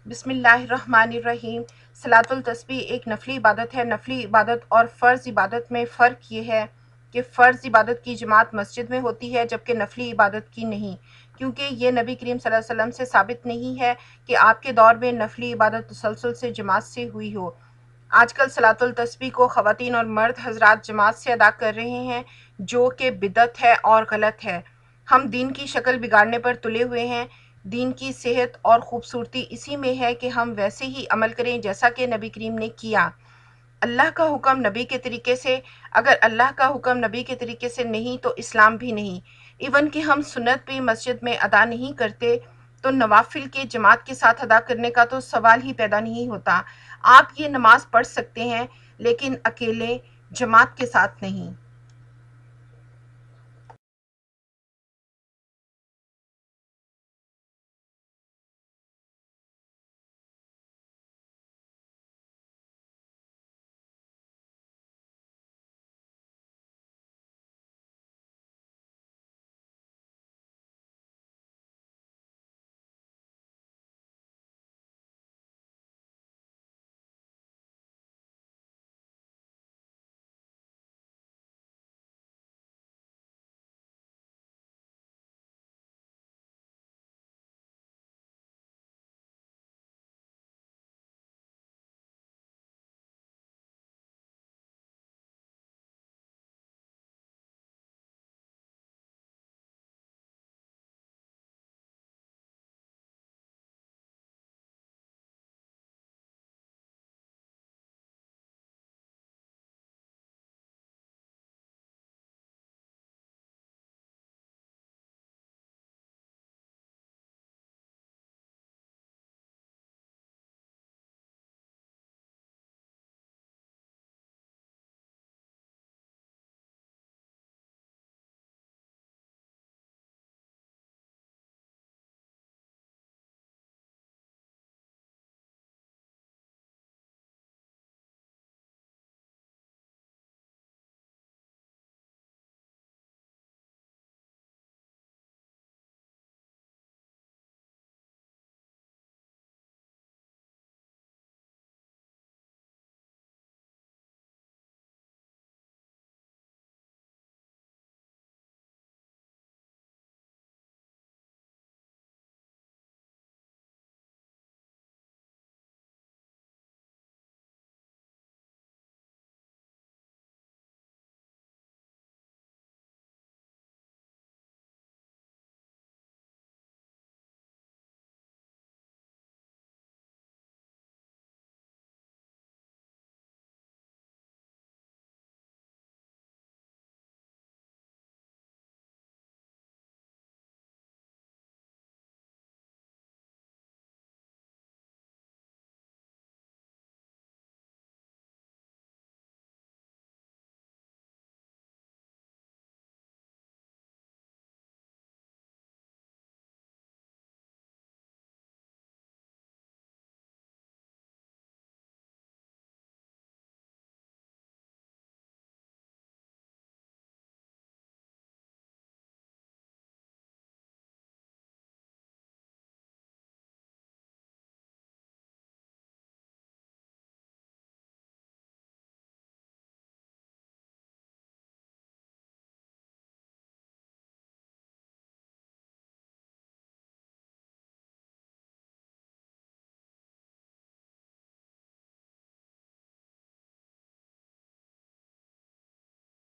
बिस्मिल्लाहिर्रहमानिर्रहीम। सलातुल तस्बीह एक नफली इबादत है। नफली इबादत और फ़र्ज़ इबादत में फ़र्क ये है कि फ़र्ज़ इबादत की जमात मस्जिद में होती है जबकि नफली इबादत की नहीं, क्योंकि ये नबी करीम सल्लल्लाहु अलैहि वसल्लम से साबित नहीं है कि आपके दौर में नफली इबादत तसलसल से जमात से हुई हो। आजकल सलातुल तस्बीह को ख़वातीन और मर्द हज़रात जमात से अदा कर रहे हैं, जो कि बिदअत है और गलत है। हम दीन की शक्ल बिगाड़ने पर तुले हुए हैं। दीन की सेहत और ख़ूबसूरती इसी में है कि हम वैसे ही अमल करें जैसा कि नबी करीम ने किया। अल्लाह का हुक्म नबी के तरीके से, अगर अल्लाह का हुक्म नबी के तरीके से नहीं तो इस्लाम भी नहीं। इवन कि हम सुन्नत भी मस्जिद में अदा नहीं करते तो नवाफिल के जमात के साथ अदा करने का तो सवाल ही पैदा नहीं होता। आप ये नमाज पढ़ सकते हैं लेकिन अकेले, जमात के साथ नहीं।